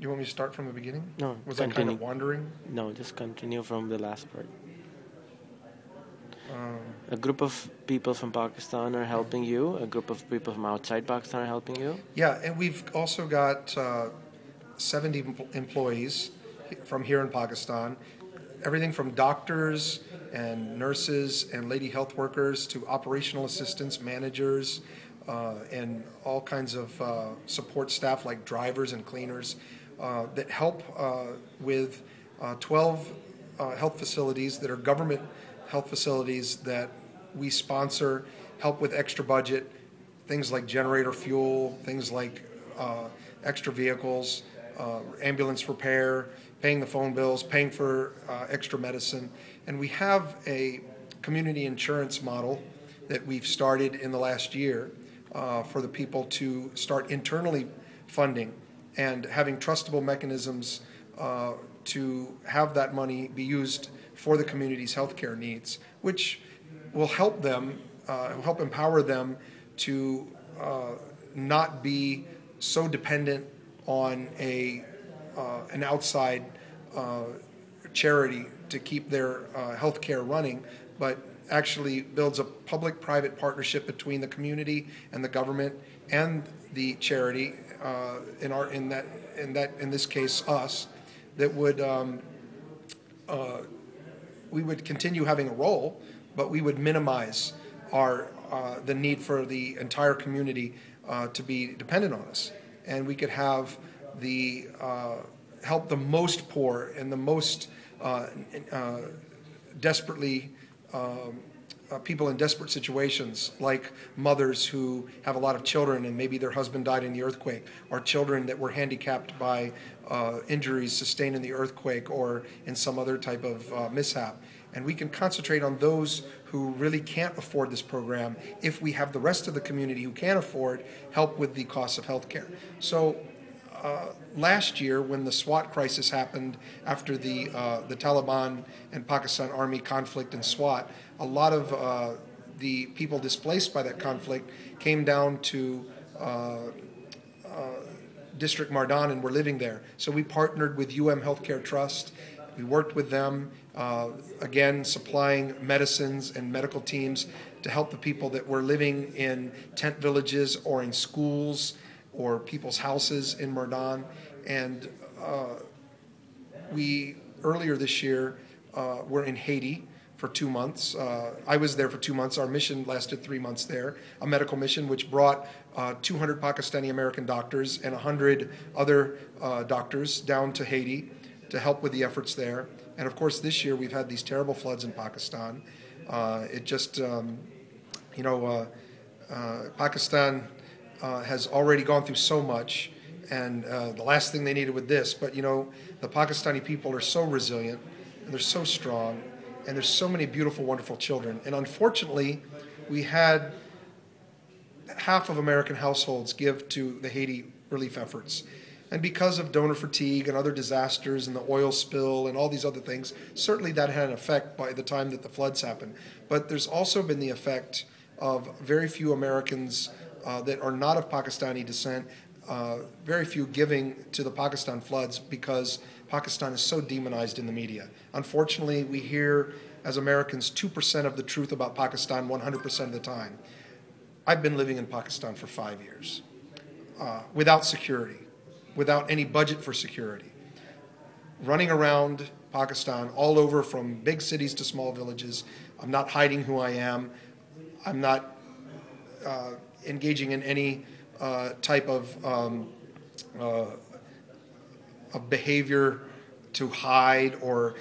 You want me to start from the beginning? No, Was I kind continue. of wandering? No, just continue from the last part. Um, A group of people from Pakistan are helping you. A group of people from outside Pakistan are helping you. yeah, and we've also got 70 employees from here in Pakistan. Everything from doctors and nurses and lady health workers to operational assistants, managers, and all kinds of support staff like drivers and cleaners that help with 12 health facilities that are government health facilities that we sponsor, help with extra budget, things like generator fuel, things like extra vehicles, ambulance repair, paying the phone bills, paying for extra medicine. And we have a community insurance model that we've started in the last year for the people to start internally funding and having trustable mechanisms to have that money be used for the community's healthcare needs, which will help them, help empower them to not be so dependent on an outside charity to keep their healthcare running, but actually builds a public-private partnership between the community and the government and the charity. In this case, us, that would we would continue having a role, but we would minimize the need for the entire community to be dependent on us, and we could have the help the most poor and the most desperately people in desperate situations, like mothers who have a lot of children and maybe their husband died in the earthquake, or children that were handicapped by injuries sustained in the earthquake or in some other type of mishap. And we can concentrate on those who really can't afford this program if we have the rest of the community who can afford help with the cost of health care. So last year, when the SWAT crisis happened after the Taliban and Pakistan Army conflict in SWAT, a lot of the people displaced by that conflict came down to District Mardan and were living there. So we partnered with Healthcare Trust. We worked with them, again, supplying medicines and medical teams to help the people that were living in tent villages or in schools or people's houses in Mardan. And we, earlier this year, were in Haiti for 2 months. I was there for 2 months. Our mission lasted 3 months there, a medical mission which brought 200 Pakistani American doctors and 100 other doctors down to Haiti to help with the efforts there. And of course, this year we've had these terrible floods in Pakistan. Pakistan has already gone through so much, and the last thing they needed with this. But the Pakistani people are so resilient, and they're so strong, and there's so many beautiful, wonderful children. And unfortunately, we had half of American households give to the Haiti relief efforts. And because of donor fatigue and other disasters and the oil spill and all these other things, certainly that had an effect by the time that the floods happened. But there's also been the effect of very few Americans that are not of Pakistani descent, very few giving to the Pakistan floods because Pakistan is so demonized in the media. Unfortunately, we hear, as Americans, 2% of the truth about Pakistan 100% of the time. I've been living in Pakistan for 5 years, without security, without any budget for security, running around Pakistan all over from big cities to small villages. I'm not hiding who I am. I'm not engaging in any type of behavior to hide or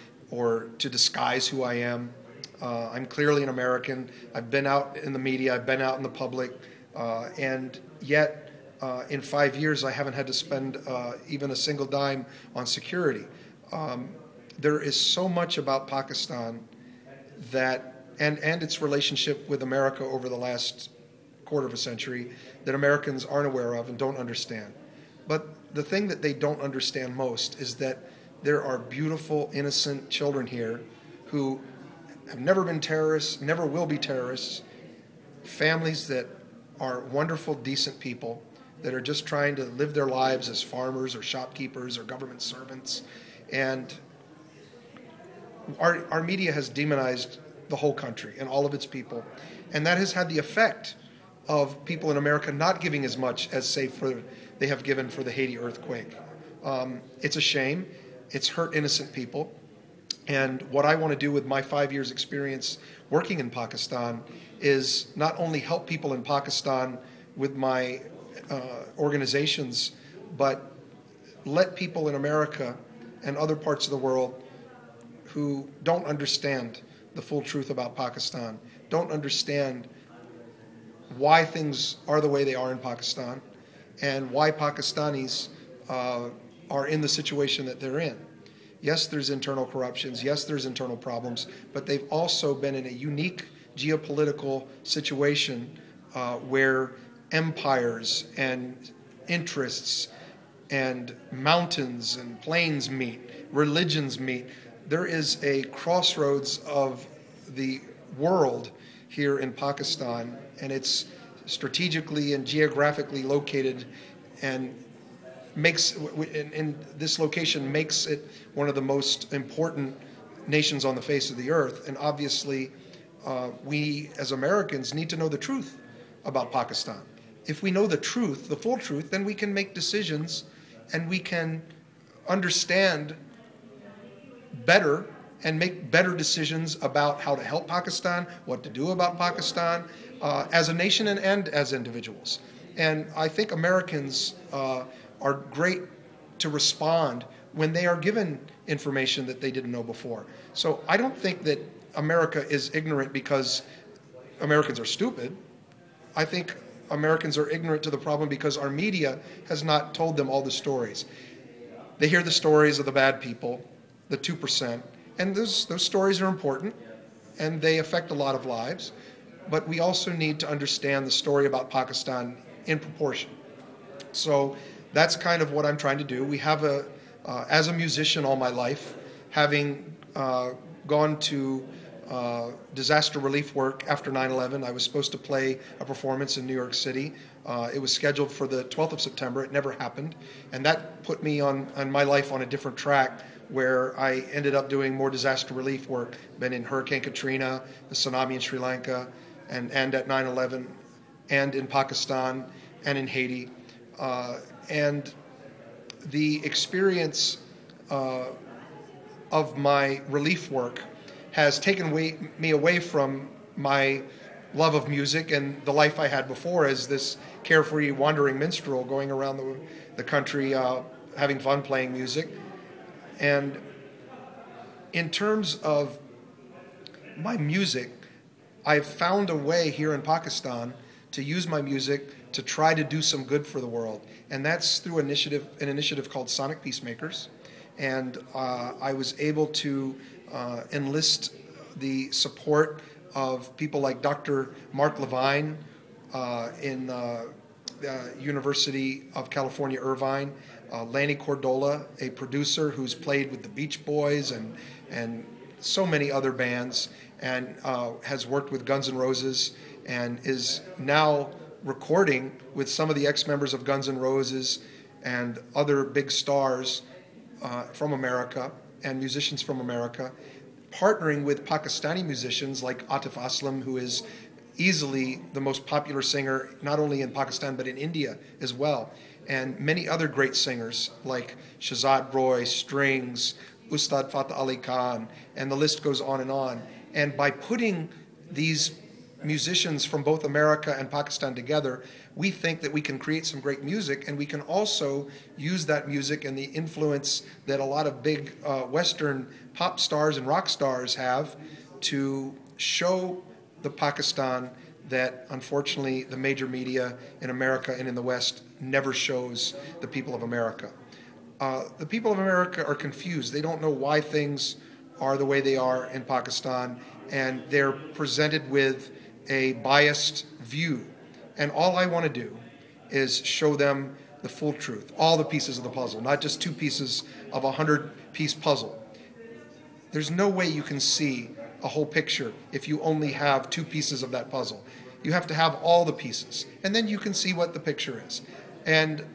to disguise who I am. I'm clearly an American. I've been out in the media. I've been out in the public. And yet, in 5 years, I haven't had to spend even a single dime on security. There is so much about Pakistan that, and its relationship with America over the last quarter of a century, that Americans aren't aware of and don't understand. But the thing that they don't understand most is that there are beautiful, innocent children here who have never been terrorists, never will be terrorists, families that are wonderful, decent people that are just trying to live their lives as farmers or shopkeepers or government servants. And our media has demonized the whole country and all of its people. And that has had the effect of people in America not giving as much as, say, they have given for the Haiti earthquake. It's a shame. It's hurt innocent people. And what I want to do with my 5 years experience working in Pakistan is not only help people in Pakistan with my organizations, but let people in America and other parts of the world who don't understand the full truth about Pakistan, don't understand why things are the way they are in Pakistan, and why Pakistanis are in the situation that they're in. Yes, there's internal corruptions. Yes, there's internal problems. But they've also been in a unique geopolitical situation where empires and interests and mountains and plains meet, religions meet. There is a crossroads of the world here in Pakistan, and it's strategically and geographically located, and this location makes it one of the most important nations on the face of the earth. And obviously, we as Americans need to know the truth about Pakistan. If we know the truth, the full truth, then we can make decisions and we can understand better and make better decisions about how to help Pakistan, what to do about Pakistan, as a nation and as individuals. And I think Americans are great to respond when they are given information that they didn't know before. So I don't think that America is ignorant because Americans are stupid. I think Americans are ignorant to the problem because our media has not told them all the stories. They hear the stories of the bad people, the 2%, and those stories are important, and they affect a lot of lives. But we also need to understand the story about Pakistan in proportion. So that's kind of what I'm trying to do. We have as a musician all my life, having gone to disaster relief work after 9/11. I was supposed to play a performance in New York City. It was scheduled for the 12th of September. It never happened. And that put me on my life on a different track, where I ended up doing more disaster relief work. Been in Hurricane Katrina, the tsunami in Sri Lanka, and at 9/11, and in Pakistan, and in Haiti. And the experience of my relief work has taken me away from my love of music and the life I had before as this carefree wandering minstrel going around the country having fun playing music. And in terms of my music, I've found a way here in Pakistan to use my music to try to do some good for the world. And that's through an initiative called Sonic Peacemakers. And I was able to enlist the support of people like Dr. Mark Levine in the University of California, Irvine, Lanny Cordola, a producer who's played with the Beach Boys and so many other bands, and has worked with Guns N' Roses, and is now recording with some of the ex-members of Guns N' Roses and other big stars from America and musicians from America, partnering with Pakistani musicians like Atif Aslam, who is easily the most popular singer not only in Pakistan but in India as well, and many other great singers like Shahzad Roy, Strings, Ustad Fateh Ali Khan, and the list goes on and on. And by putting these musicians from both America and Pakistan together, we think that we can create some great music, and we can also use that music and the influence that a lot of big Western pop stars and rock stars have to show the Pakistan that unfortunately the major media in America and in the West never shows the people of America. The people of America are confused. They don't know why things are the way they are in Pakistan, and they're presented with a biased view. And all I want to do is show them the full truth, all the pieces of the puzzle, not just two pieces of a 100-piece puzzle. There's no way you can see a whole picture if you only have two pieces of that puzzle. You have to have all the pieces, and then you can see what the picture is. And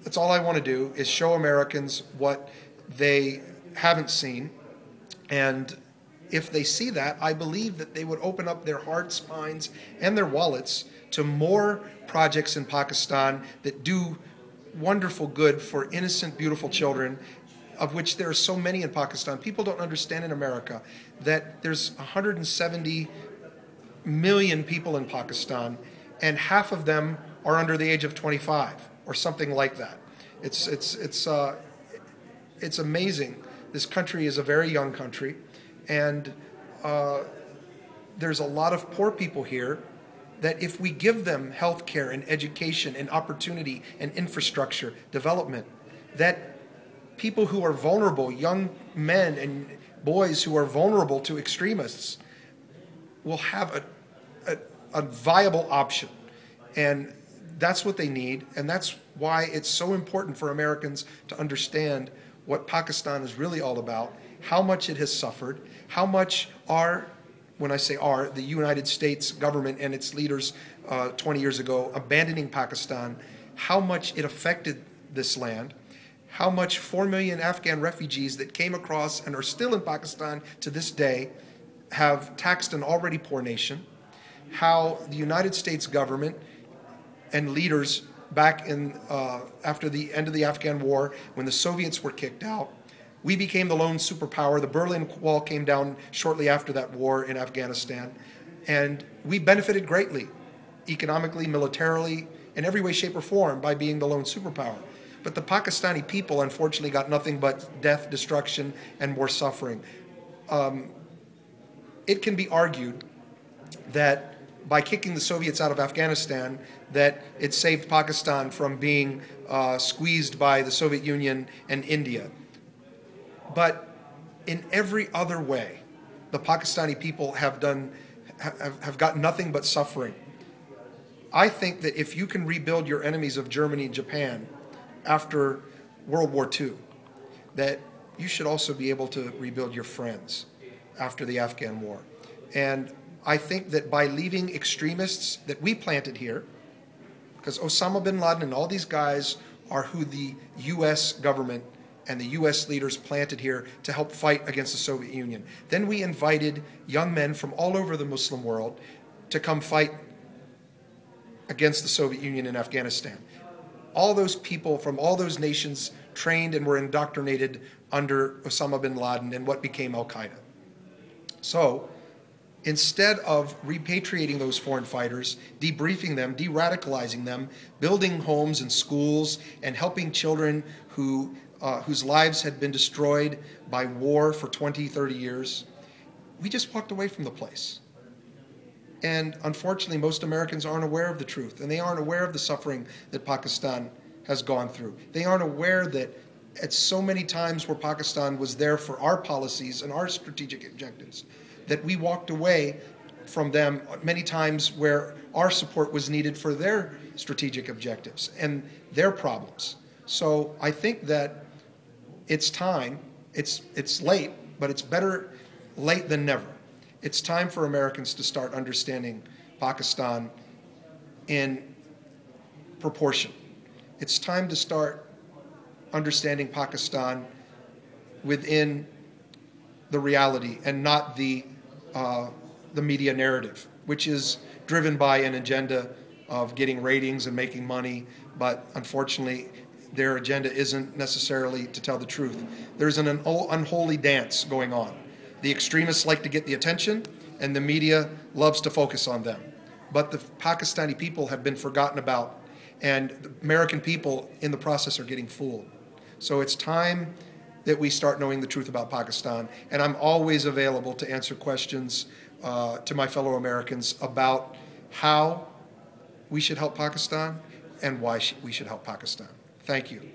that's all I want to do is show Americans what they haven't seen. And if they see that, I believe that they would open up their hearts, minds, and their wallets to more projects in Pakistan that do wonderful good for innocent, beautiful children, of which there are so many in Pakistan. People don't understand in America that there's 170 million people in Pakistan, and half of them are under the age of 25 or something like that. It's amazing. This country is a very young country, and there's a lot of poor people here that if we give them health care and education and opportunity and infrastructure development, that people who are vulnerable, young men and boys who are vulnerable to extremists, will have a viable option. And that's what they need, and that's why it's so important for Americans to understand what Pakistan is really all about, how much it has suffered, how much when I say the United States government and its leaders 20 years ago abandoning Pakistan, how much it affected this land, how much 4 million Afghan refugees that came across and are still in Pakistan to this day have taxed an already poor nation, how the United States government and leaders back in after the end of the Afghan war, when the Soviets were kicked out, we became the lone superpower. The Berlin Wall came down shortly after that war in Afghanistan, and we benefited greatly, economically, militarily, in every way, shape, or form by being the lone superpower. But the Pakistani people, unfortunately, got nothing but death, destruction, and more suffering. It can be argued that by kicking the Soviets out of Afghanistan, that it saved Pakistan from being squeezed by the Soviet Union and India. But in every other way, the Pakistani people have got nothing but suffering. I think that if you can rebuild your enemies of Germany and Japan after World War II, that you should also be able to rebuild your friends after the Afghan war. And I think that by leaving extremists that we planted here, because Osama bin Laden and all these guys are who the U.S. government and the U.S. leaders planted here to help fight against the Soviet Union. Then we invited young men from all over the Muslim world to come fight against the Soviet Union in Afghanistan. All those people from all those nations trained and were indoctrinated under Osama bin Laden and what became Al-Qaeda. So instead of repatriating those foreign fighters, debriefing them, de-radicalizing them, building homes and schools, and helping children whose lives had been destroyed by war for 20, 30 years, we just walked away from the place. And unfortunately, most Americans aren't aware of the truth, and they aren't aware of the suffering that Pakistan has gone through. They aren't aware that at so many times where Pakistan was there for our policies and our strategic objectives, that we walked away from them many times where our support was needed for their strategic objectives and their problems. So I think that it's time, it's late, but it's better late than never. It's time for Americans to start understanding Pakistan in proportion. It's time to start understanding Pakistan within the reality and not the media narrative, which is driven by an agenda of getting ratings and making money, but unfortunately their agenda isn't necessarily to tell the truth. There's an unholy dance going on. The extremists like to get the attention, and the media loves to focus on them. But the Pakistani people have been forgotten about, and the American people in the process are getting fooled. So it's time that we start knowing the truth about Pakistan, and I'm always available to answer questions to my fellow Americans about how we should help Pakistan and why we should help Pakistan. Thank you.